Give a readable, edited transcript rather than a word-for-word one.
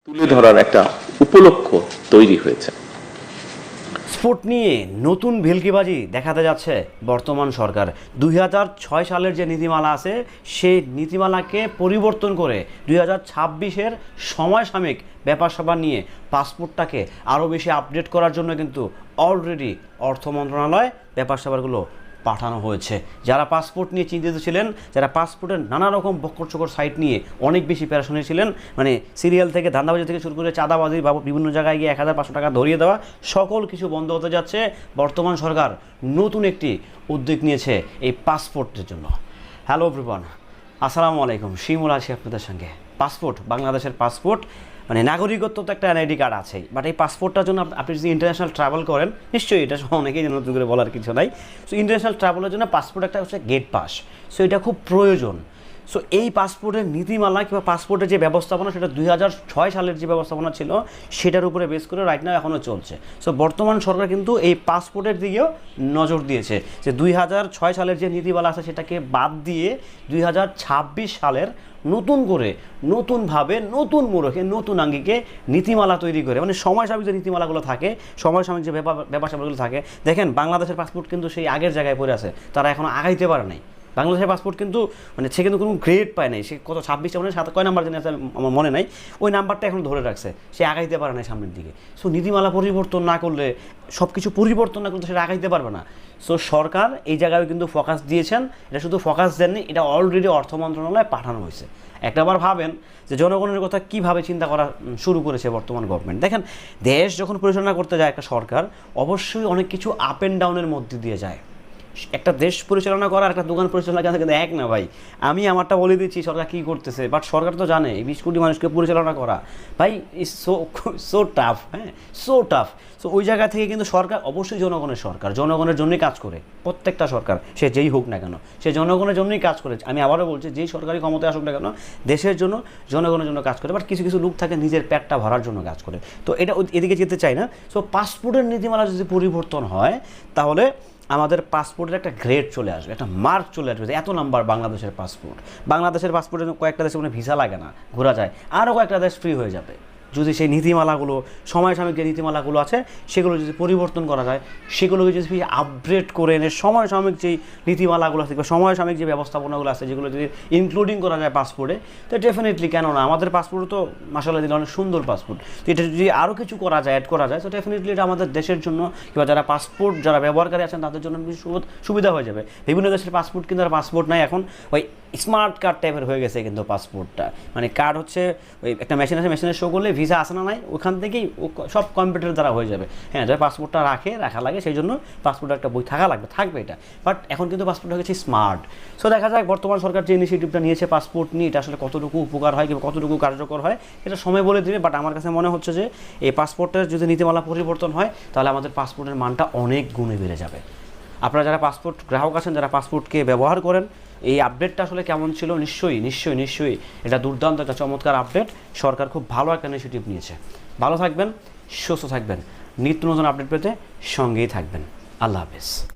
তুলে ধরার একটা উপলক্ষ তৈরি হয়েছে। স্পোর্ট নিয়ে নতুন ভেলকিবাজি দেখাতে যাচ্ছে বর্তমান সরকার। 2006 সালের যে নীতিমালা আছে সেই নীতিমালাকে পরিবর্তন করে 2026-এর সমসাময়িক ব্যাপার স্যাপার নিয়ে পাসপোর্টটাকে আরও বেশি আপডেট করার জন্য কিন্তু অলরেডি অর্থ মন্ত্রণালয় ব্যাপার স্যাপারগুলো পাঠানো হয়েছে। যারা পাসপোর্ট নিয়ে চিন্তিত ছিলেন, যারা পাসপোর্টের নানা রকম বক্কর সাইট নিয়ে অনেক বেশি প্যারাশনে ছিলেন, মানে সিরিয়াল থেকে ধান্দাবাজি থেকে শুরু করে চাঁদাবাজি বা বিভিন্ন জায়গায় গিয়ে 1500 টাকা ধরিয়ে দেওয়া, সকল কিছু বন্ধ হতে যাচ্ছে। বর্তমান সরকার নতুন একটি উদ্যোগ নিয়েছে এই পাসপোর্টের জন্য। হ্যালো এভরিওয়ান, আসসালামু আলাইকুম। শিমুল আছি আপনাদের সঙ্গে। পাসপোর্ট, বাংলাদেশের পাসপোর্ট, মানে নাগরিকত্ব তো একটা এনআইডি কার্ড আছেই, বাট এই পাসপোর্টটার জন্য আপনি যদি ইন্টারন্যাশনাল ট্রাভেল করেন, নিশ্চয়ই এটা অনেকেই নতুন করে বলার কিছু নাই। সো ইন্টারন্যাশনাল ট্রাভেলের জন্য পাসপোর্ট একটা হচ্ছে গেট পাস, সো এটা খুব প্রয়োজন। সো এই পাসপোর্টের নীতিমালা কিংবা পাসপোর্টের যে ব্যবস্থাপনা, সেটা 2006 সালের যে ব্যবস্থাপনা ছিল সেটার উপরে বেস করে রাইট নাও এখনও চলছে। সো বর্তমান সরকার কিন্তু এই পাসপোর্টের দিকেও নজর দিয়েছে যে 2006 সালের যে নীতিমালা আছে সেটাকে বাদ দিয়ে 2026 সালের নতুন করে, নতুনভাবে, নতুন মোড়কে, নতুন আঙ্গিকে নীতিমালা তৈরি করে, মানে সময়সাময়িক যে নীতিমালাগুলো থাকে, সময়সাময়িক যে ব্যাপারগুলো থাকে। দেখেন, বাংলাদেশের পাসপোর্ট কিন্তু সেই আগের জায়গায় পড়ে আছে, তারা এখনও আগাইতে পারে নাই। বাংলাদেশের পাসপোর্ট কিন্তু মানে সে কিন্তু কোনো গ্রেড পায় নাই, সে কত 26টা মানে কয় নাম্বার জানি আছে আমার মনে নাই, ওই নাম্বারটা এখন ধরে রাখছে, সে আগাইতে পারে নাই সামনের দিকে। সো নীতিমালা পরিবর্তন না করলে, সব কিছু পরিবর্তন না করলে সেটা আগাইতে পারবে না। সো সরকার এই জায়গায় কিন্তু ফোকাস দিয়েছেন। এটা শুধু ফোকাস দেননি, এটা অলরেডি অর্থ মন্ত্রণালয়ে পাঠানো হয়েছে। একটাবার ভাবেন যে জনগণের কথা কীভাবে চিন্তা করা শুরু করেছে বর্তমান গভর্নমেন্ট। দেখেন, দেশ যখন পরিচালনা করতে যায় একটা সরকার, অবশ্যই অনেক কিছু আপ অ্যান্ড ডাউনের মধ্যে দিয়ে যায়। একটা দেশ পরিচালনা করা আর একটা দোকান পরিচালনা কিন্তু এক না ভাই। আমি আমারটা বলে দিচ্ছি সরকার কী করতেছে, বাট সরকার তো জানে এই 20 কোটি মানুষকে পরিচালনা করা ভাই ইজ সো টাফ, হ্যাঁ, সো টাফ। সো ওই জায়গা থেকে কিন্তু সরকার অবশ্যই জনগণের সরকার, জনগণের জন্যই কাজ করে। প্রত্যেকটা সরকার, সে যেই হোক না কেন, সে জনগণের জন্যই কাজ করে। আমি আবারও বলছি, যেই সরকারি ক্ষমতায় আসুক না কেন, দেশের জন্য, জনগণের জন্য কাজ করে। বাট কিছু কিছু লোক থাকে নিজের পেটটা ভরার জন্য কাজ করে। তো এটা এদিকে যেতে চাই না। সো পাসপোর্টের নীতিমালা যদি পরিবর্তন হয়, তাহলে আমাদের পাসপোর্টের একটা গ্রেড চলে আসবে, একটা মার্ক চলে আসবে। এত নাম্বার বাংলাদেশের পাসপোর্ট, বাংলাদেশের পাসপোর্টের জন্য কয়েকটা দেশে কোনো ভিসা লাগে না, ঘোরা যায়, আরও কয়েকটা দেশ ফ্রি হয়ে যাবে যদি সেই নীতিমালাগুলো, সময়সাময়িক যে নীতিমালাগুলো আছে সেগুলো যদি পরিবর্তন করা যায়, সেগুলোকে যদি আপগ্রেড করে এনে সমসাময়িক যেই নীতিমালাগুলো আছে বা সমসাময়িক যে ব্যবস্থাপনাগুলো আছে যেগুলো যদি ইনক্লুডিং করা যায় পাসপোর্টে, তো ডেফিনেটলি কেন না। আমাদের পাসপোর্ট তো মাশাআল্লাহ দিলে অনেক সুন্দর পাসপোর্ট, তো এটা যদি আরও কিছু করা যায়, অ্যাড করা যায়, তো ডেফিনেটলি এটা আমাদের দেশের জন্য কিংবা যারা পাসপোর্ট যারা ব্যবহারকারী আছেন তাদের জন্য সুবিধা হয়ে যাবে। বিভিন্ন দেশের পাসপোর্ট কিন্তু আর পাসপোর্ট নাই, এখন ওই স্মার্ট কার্ড টাইপের হয়ে গেছে কিন্তু পাসপোর্টটা। মানে কার্ড হচ্ছে ওই একটা মেশিন আছে, মেশিনে শো করলে ভিসা আসে না নাই, ওখান থেকেই সব কম্পিউটার দ্বারা হয়ে যাবে। হ্যাঁ, যারা পাসপোর্টটা রাখা লাগে সেই জন্য পাসপোর্টের একটা বই থাকবে এটা। বাট এখন কিন্তু পাসপোর্ট হয়ে গেছে স্মার্ট। সো দেখা যাক বর্তমান সরকার যে ইনিশিয়েটিভটা নিয়েছে পাসপোর্ট নিয়ে, এটা আসলে কতটুকু উপকার হয় কিংবা কতটুকু কার্যকর হয় এটা সময় বলে দেবে। বাট আমার কাছে মনে হচ্ছে যে এই পাসপোর্টের যদি নীতিমালা পরিবর্তন হয়, তাহলে আমাদের পাসপোর্টের মানটা অনেক গুণে বেড়ে যাবে। আপনারা যারা পাসপোর্ট গ্রাহক আছেন, যারা পাসপোর্টকে ব্যবহার করেন, এই আপডেটটা আসলে কেমন ছিল? নিশ্চয়ই এটা দুর্দান্ত একটা চমৎকার আপডেট। সরকার খুব ভালো একটা ইনিশিয়েটিভ নিয়েছে। ভালো থাকবেন, সুস্থ থাকবেন, নিত্য নতুন আপডেট পেতে সঙ্গেই থাকবেন। আল্লাহ হাফেজ।